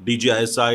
DGISI,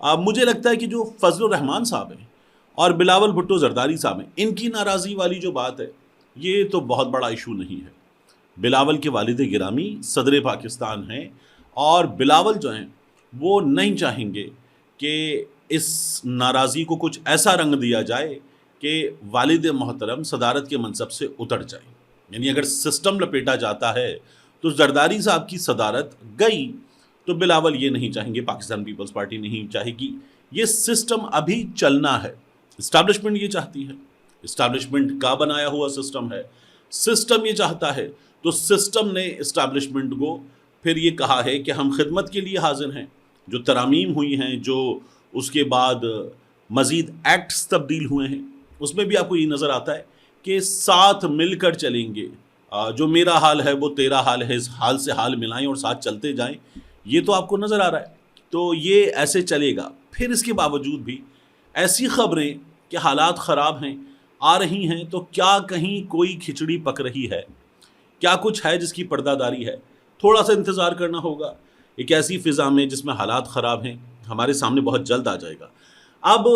مجھے لگتا ہے کہ جو فضل الرحمان صاحب ہیں اور بلاول بھٹو زرداری صاحب ہیں، ان کی ناراضی والی جو بات ہے یہ تو بہت بڑا ایشو نہیں ہے۔ بلاول کے والد گرامی صدر پاکستان ہیں، اور بلاول جو ہیں وہ نہیں چاہیں گے کہ اس ناراضی کو کچھ ایسا رنگ دیا جائے کہ والد محترم صدارت کے منصب سے اتر جائیں۔ یعنی اگر سسٹم لپیٹا جاتا ہے تو زرداری صاحب کی صدارت گئی، تو بلاول یہ نہیں چاہیں گے، پاکستان پیپلز پارٹی نہیں چاہے گی، یہ سسٹم ابھی چلنا ہے۔ اسٹیبلشمنٹ یہ چاہتی ہے، اسٹیبلشمنٹ کا بنایا ہوا سسٹم ہے، سسٹم یہ چاہتا ہے، تو سسٹم نے اسٹیبلشمنٹ کو پھر یہ کہا ہے کہ ہم خدمت کے لیے حاضر ہیں۔ جو ترامیم ہوئی ہیں، جو اس کے بعد مزید ایکٹس تبدیل ہوئے ہیں، اس میں بھی آپ کو یہ نظر آتا ہے کہ ساتھ مل کر چلیں گے، جو میرا حال ہے وہ تیرا حال ہے، اس حال سے حال ملائیں اور ساتھ چلتے جائیں، یہ تو آپ کو نظر آ رہا ہے۔ تو یہ ایسے چلے گا۔ پھر اس کے باوجود بھی ایسی خبریں کہ حالات خراب ہیں آ رہی ہیں، تو کیا کہیں کوئی کھچڑی پک رہی ہے، کیا کچھ ہے جس کی پردہ داری ہے؟ تھوڑا سا انتظار کرنا ہوگا۔ ایک ایسی فضا میں جس میں حالات خراب ہیں، ہمارے سامنے بہت جلد آ جائے گا۔ اب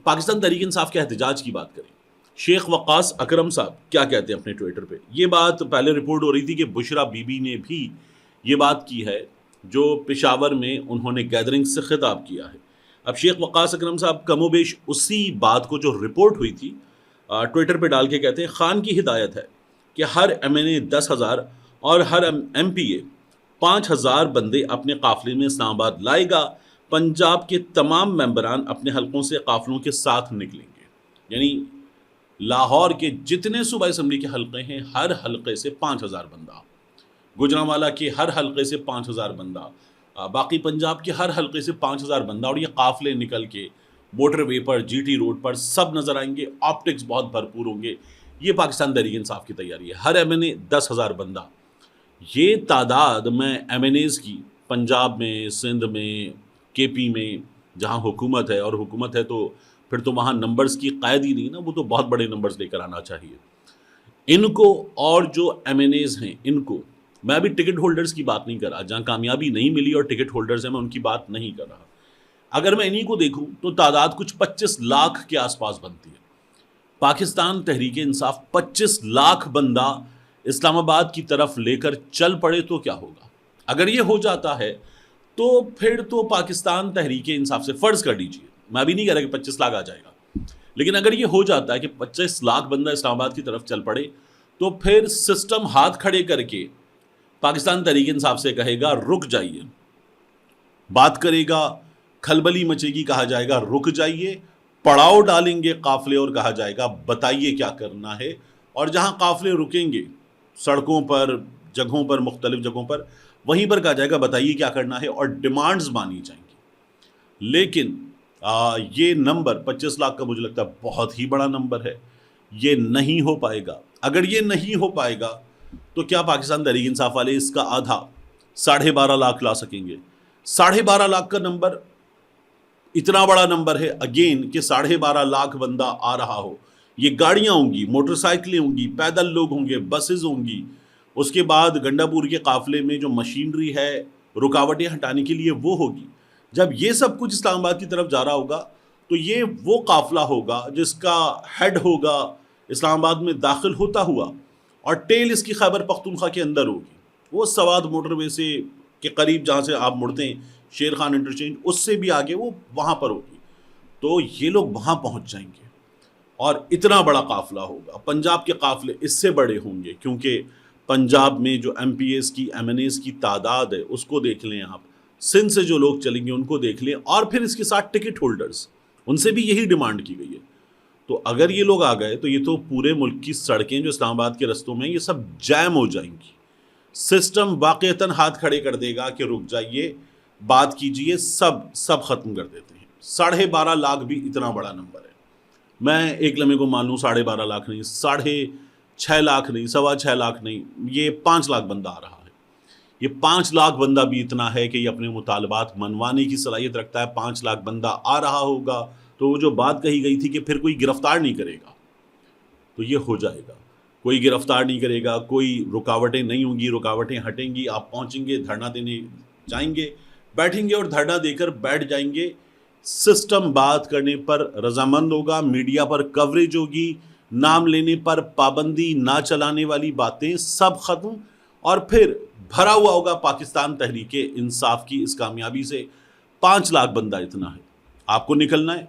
پاکستان تحریک انصاف کے احتجاج کی بات کریں، شیخ وقاص اکرم صاحب کیا کہتے ہیں اپنے ٹویٹر پہ؟ یہ بات پہلے رپورٹ ہو رہی تھی کہ بشرا بی بی نے بھی یہ بات کی ہے، جو پشاور میں انہوں نے گیدرنگ سے خطاب کیا ہے۔ اب شیخ وقاص اکرم صاحب کم و بیش اسی بات کو جو رپورٹ ہوئی تھی ٹویٹر پہ ڈال کے کہتے ہیں، خان کی ہدایت ہے کہ ہر ایم این اے 10,000 اور ہر ایم پی اے 5,000 بندے اپنے قافلے میں اسلام آباد لائے گا۔ پنجاب کے تمام ممبران اپنے حلقوں سے قافلوں کے ساتھ نکلیں گے۔ یعنی لاہور کے جتنے صوبہ اسمبلی کے حلقے ہیں، ہر حلقے سے 5,000 بندہ، گجرانوالہ کے ہر حلقے سے 5,000 بندہ، باقی پنجاب کے ہر حلقے سے 5,000 بندہ، اور یہ قافلے نکل کے موٹر وے پر، جی ٹی روڈ پر سب نظر آئیں گے، آپٹکس بہت بھرپور ہوں گے۔ یہ پاکستان تحریک انصاف کی تیاری ہے۔ ہر ایم این اے 10,000 بندہ۔ یہ تعداد میں ایم این ایز کی پنجاب میں، سندھ میں، کے پی میں جہاں حکومت ہے، اور حکومت ہے تو پھر تو وہاں نمبرز کی قید ہی نہیں نا، وہ تو بہت بڑے نمبرز لے کر آنا چاہیے ان کو۔ اور جو ایم این ایز ہیں ان کو، میں ابھی ٹکٹ ہولڈرز کی بات نہیں کر رہا، جہاں کامیابی نہیں ملی اور ٹکٹ ہولڈرز ہیں میں ان کی بات نہیں کر رہا۔ اگر میں انہی کو دیکھوں تو تعداد کچھ 25 لاکھ کے آس پاس بنتی ہے۔ پاکستان تحریک انصاف 25 لاکھ بندہ اسلام آباد کی طرف لے کر چل پڑے تو کیا ہوگا؟ اگر یہ ہو جاتا ہے تو پھر تو پاکستان تحریک انصاف سے فرض کر لیجیے، میں بھی نہیں کہہ رہا کہ 25 لاکھ آ جائے گا، لیکن اگر یہ ہو جاتا ہے کہ 25 لاکھ بندہ اسلام آباد کی طرف چل پڑے، تو پھر سسٹم ہاتھ کھڑے کر کے پاکستان تحریک انصاف سے کہے گا رک جائیے، بات کرے گا، کھلبلی مچے گی، کہا جائے گا رک جائیے، پڑاؤ ڈالیں گے قافلے اور کہا جائے گا بتائیے کیا کرنا ہے۔ اور جہاں قافلے رکیں گے سڑکوں پر، جگہوں پر، مختلف جگہوں پر، وہیں پر کہا جائے گا بتائیے کیا کرنا ہے، اور ڈیمانڈز مانی جائیں گی۔ لیکن یہ نمبر 25 لاکھ کا مجھے لگتا ہے بہت ہی بڑا نمبر ہے، یہ نہیں ہو پائے گا۔ اگر یہ نہیں ہو پائے گا تو کیا پاکستان تحریک انصاف والے اس کا آدھا 12.5 لاکھ لا سکیں گے؟ 12.5 لاکھ کا نمبر اتنا بڑا نمبر ہے اگین، کہ 12.5 لاکھ بندہ آ رہا ہو، یہ گاڑیاں ہوں گی، موٹر سائیکلیں ہوں گی، پیدل لوگ ہوں گے، بسز ہوں گی، اس کے بعد گنڈا پور کے قافلے میں جو مشینری ہے رکاوٹیں ہٹانے کے لیے وہ ہوگی۔ جب یہ سب کچھ اسلام آباد کی طرف جا رہا ہوگا تو یہ وہ قافلہ ہوگا جس کا ہیڈ ہوگا اسلام آباد میں داخل ہوتا ہوا، اور ٹیل اس کی خیبر پختونخوا کے اندر ہوگی، وہ سوات موٹر وے سے کے قریب جہاں سے آپ مڑتے ہیں شیر خان انٹرچینج، اس سے بھی آگے وہ وہاں پر ہوگی۔ تو یہ لوگ وہاں پہنچ جائیں گے اور اتنا بڑا قافلہ ہوگا۔ پنجاب کے قافلے اس سے بڑے ہوں گے، کیونکہ پنجاب میں جو ایم پی ایز کی، ایم این ایز کی تعداد ہے اس کو دیکھ لیں آپ، سندھ سے جو لوگ چلیں گے ان کو دیکھ لیں، اور پھر اس کے ساتھ ٹکٹ ہولڈرز، ان سے بھی یہی ڈیمانڈ کی گئی ہے۔ تو اگر یہ لوگ آ گئے تو یہ تو پورے ملک کی سڑکیں جو اسلام آباد کے رستوں میں یہ سب جیم ہو جائیں گی۔ سسٹم واقعتاً ہاتھ کھڑے کر دے گا کہ رک جائیے، بات کیجئے، سب ختم کر دیتے ہیں۔ 12.5 لاکھ بھی اتنا بڑا نمبر ہے، میں ایک لمحے کو مان لوں 12.5 لاکھ نہیں، 6.5 لاکھ نہیں، 6.25 لاکھ نہیں، یہ 5 لاکھ بندہ آ رہا ہے۔ یہ 5 لاکھ بندہ بھی اتنا ہے کہ یہ اپنے مطالبات منوانے کی صلاحیت رکھتا ہے۔ 5 لاکھ بندہ آ رہا ہوگا تو وہ جو بات کہی گئی تھی کہ پھر کوئی گرفتار نہیں کرے گا، تو یہ ہو جائے گا۔ کوئی گرفتار نہیں کرے گا، کوئی رکاوٹیں نہیں ہوں گی، رکاوٹیں ہٹیں گی، آپ پہنچیں گے، دھرنا دینے جائیں گے، بیٹھیں گے اور دھرنا دے کر بیٹھ جائیں گے سسٹم بات کرنے پر رضامند ہوگا، میڈیا پر کوریج ہوگی، نام لینے پر پابندی نہ چلانے والی باتیں سب ختم، اور پھر بھرا ہوا ہوگا پاکستان تحریک انصاف کی اس کامیابی سے۔ 5 لاکھ بندہ اتنا ہے، آپ کو نکلنا ہے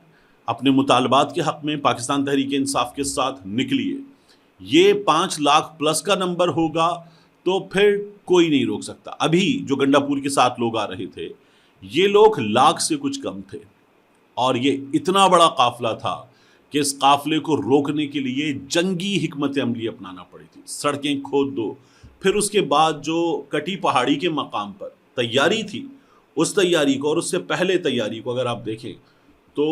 اپنے مطالبات کے حق میں، پاکستان تحریک انصاف کے ساتھ نکلیے۔ یہ 5 لاکھ پلس کا نمبر ہوگا تو پھر کوئی نہیں روک سکتا۔ ابھی جو گنڈا پور کے 7 لوگ آ رہے تھے، یہ لوگ لاکھ سے کچھ کم تھے، اور یہ اتنا بڑا قافلہ تھا کہ اس قافلے کو روکنے کے لیے جنگی حکمت عملی اپنانا پڑی تھی۔ سڑکیں کھود دو، پھر اس کے بعد جو کٹی پہاڑی کے مقام پر تیاری تھی، اس تیاری کو اور اس سے پہلے تیاری کو اگر آپ دیکھیں تو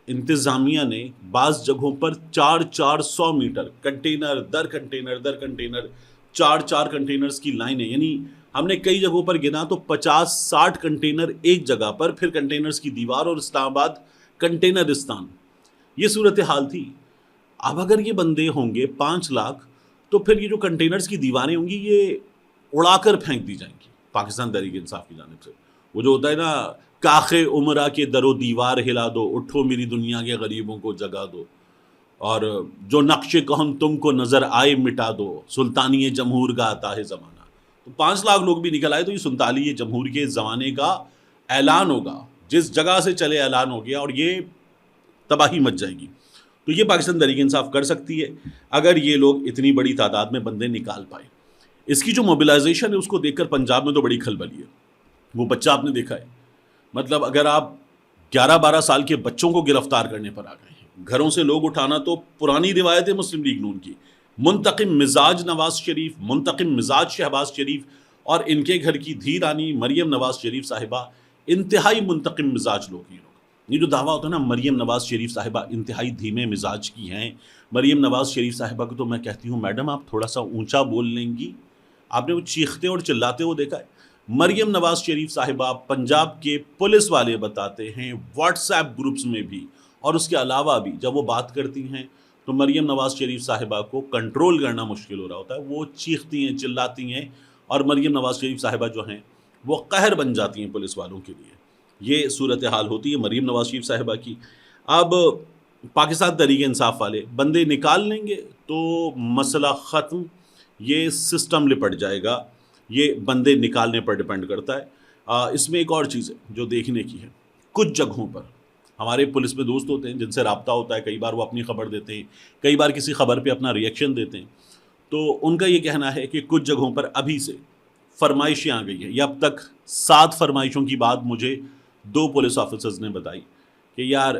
انتظامیہ نے بعض جگہوں پر 400 میٹر کنٹینر در کنٹینر در کنٹینر 4 کنٹینرز کی لائنیں، یعنی ہم نے کئی جگہوں پر گنا تو 50-60 کنٹینر ایک جگہ پر، پھر کنٹینرز کی دیوار، اور اسلام آباد کنٹینرستان۔ یہ صورتحال تھی۔ اب اگر یہ بندے ہوں گے 5 لاکھ تو پھر یہ جو کنٹینرز کی دیواریں ہوں گی یہ اڑا کر پھینک دی جائیں گی پاکستان تحریک انصاف کی جانب سے۔ وہ جو ہوتا ہے نا، کاخ عمرہ کے در و دیوار ہلا دو، اٹھو میری دنیا کے غریبوں کو جگا دو، اور جو نقش کہن تم کو نظر آئے مٹا دو، سلطانی جمہور کا آتا ہے زمانہ۔ تو 5 لاکھ لوگ بھی نکل آئے تو یہ سلطانی جمہور کے زمانے کا اعلان ہوگا، جس جگہ سے چلے اعلان ہو گیا، اور یہ تباہی مچ جائے گی۔ تو یہ پاکستان تحریک انصاف کر سکتی ہے اگر یہ لوگ اتنی بڑی تعداد میں بندے نکال پائے۔ اس کی جو موبلائزیشن ہے اس کو دیکھ کر پنجاب میں تو بڑی کھلبلی ہے۔ وہ بچہ آپ نے دیکھا ہے، مطلب اگر آپ 11-12 سال کے بچوں کو گرفتار کرنے پر آ گئے ہیں، گھروں سے لوگ اٹھانا تو پرانی روایت ہے مسلم لیگ نون کی، منتقم مزاج نواز شریف، منتقم مزاج شہباز شریف، اور ان کے گھر کی دھی رانی مریم نواز شریف صاحبہ انتہائی منتقم مزاج لوگ ہیں۔ یہ جو دعویٰ ہوتا ہے نا مریم نواز شریف صاحبہ انتہائی دھیمے مزاج کی ہیں، مریم نواز شریف صاحبہ کو تو میں کہتی ہوں میڈم آپ تھوڑا سا اونچا بول لیں گی۔ آپ نے وہ چیختے اور چلاتے ہوئے دیکھا ہے؟ مریم نواز شریف صاحبہ پنجاب کے پولیس والے بتاتے ہیں واٹس ایپ گروپس میں بھی، اور اس کے علاوہ بھی جب وہ بات کرتی ہیں تو مریم نواز شریف صاحبہ کو کنٹرول کرنا مشکل ہو رہا ہوتا ہے۔ وہ چیختی ہیں، چلاتی ہیں، اور مریم نواز شریف صاحبہ جو ہیں وہ قہر بن جاتی ہیں پولیس والوں کے لیے۔ یہ صورتحال ہوتی ہے مریم نواز شریف صاحبہ کی۔ اب پاکستان تحریک انصاف والے بندے نکال لیں گے تو مسئلہ ختم، یہ سسٹم لپٹ جائے گا، یہ بندے نکالنے پر ڈیپینڈ کرتا ہے۔ اس میں ایک اور چیز ہے جو دیکھنے کی ہے، کچھ جگہوں پر ہمارے پولیس میں دوست ہوتے ہیں جن سے رابطہ ہوتا ہے، کئی بار وہ اپنی خبر دیتے ہیں، کئی بار کسی خبر پہ اپنا ریئیکشن دیتے ہیں، تو ان کا یہ کہنا ہے کہ کچھ جگہوں پر ابھی سے فرمائشیں آ گئی ہیں۔ یہ اب تک 7 فرمائشوں کی بات مجھے 2 پولیس آفیسرز نے بتائی کہ یار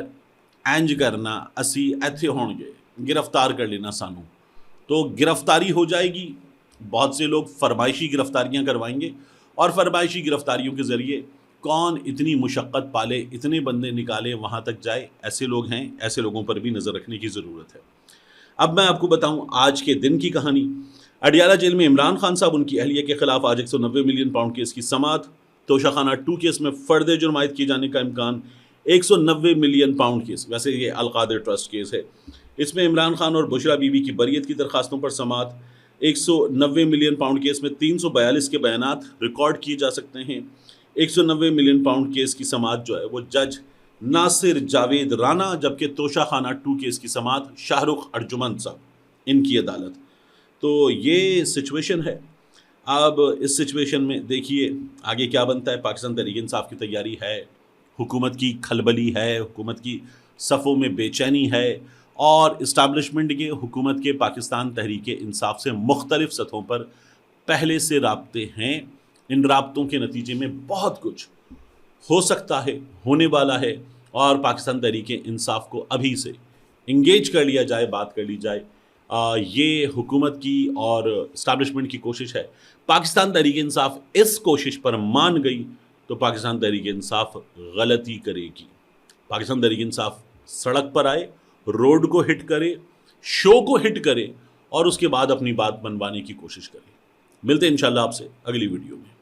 اینج کرنا اسی ایتھے ہون گے، گرفتار کر لینا سانو، تو گرفتاری ہو جائے گی۔ بہت سے لوگ فرمائشی گرفتاریاں کروائیں گے، اور فرمائشی گرفتاریوں کے ذریعے کون اتنی مشقت پالے، اتنے بندے نکالے وہاں تک جائے، ایسے لوگ ہیں، ایسے لوگوں پر بھی نظر رکھنے کی ضرورت ہے۔ اب میں آپ کو بتاؤں آج کے دن کی کہانی۔ اڈیالہ جیل میں عمران خان صاحب ان کی اہلیہ کے خلاف آج 190 ملین پاؤنڈ کیس کی سماعت۔ توشہ خانہ 2 کیس میں فرد جرم عائد کیے جانے کا امکان۔ 190 ملین پاؤنڈ کیس، ویسے یہ القادر ٹرسٹ کیس ہے، اس میں عمران خان اور بشرا بی بی کی بریت کی درخواستوں پر سماعت۔ 190 ملین پاؤنڈ کیس میں 342 کے بیانات ریکارڈ کیے جا سکتے ہیں۔ 190 ملین پاؤنڈ کیس کی سماعت جو ہے وہ جج ناصر جاوید رانا، جبکہ توشہ خانہ 2 کیس کی سماعت شاہ رخ ارجمند صاحب، ان کی عدالت۔ تو یہ سچویشن ہے۔ اب اس سچویشن میں دیکھیے آگے کیا بنتا ہے۔ پاکستان تحریک انصاف کی تیاری ہے، حکومت کی کھلبلی ہے، حکومت کی صفوں میں بے چینی ہے، اور اسٹیبلشمنٹ کے حکومت کے پاکستان تحریک انصاف سے مختلف سطحوں پر پہلے سے رابطے ہیں۔ ان رابطوں کے نتیجے میں بہت کچھ ہو سکتا ہے، ہونے والا ہے، اور پاکستان تحریک انصاف کو ابھی سے انگیج کر لیا جائے، بات کر لی جائے۔ یہ حکومت کی اور اسٹیبلشمنٹ کی کوشش ہے۔ پاکستان تحریک انصاف اس کوشش پر مان گئی تو پاکستان تحریک انصاف غلطی کرے گی۔ پاکستان تحریک انصاف سڑک پر آئے، روڈ کو ہٹ کرے، شو کو ہٹ کرے، اور اس کے بعد اپنی بات منوانے کی کوشش کرے۔ ملتے ہیں انشاءاللہ آپ سے اگلی ویڈیو میں۔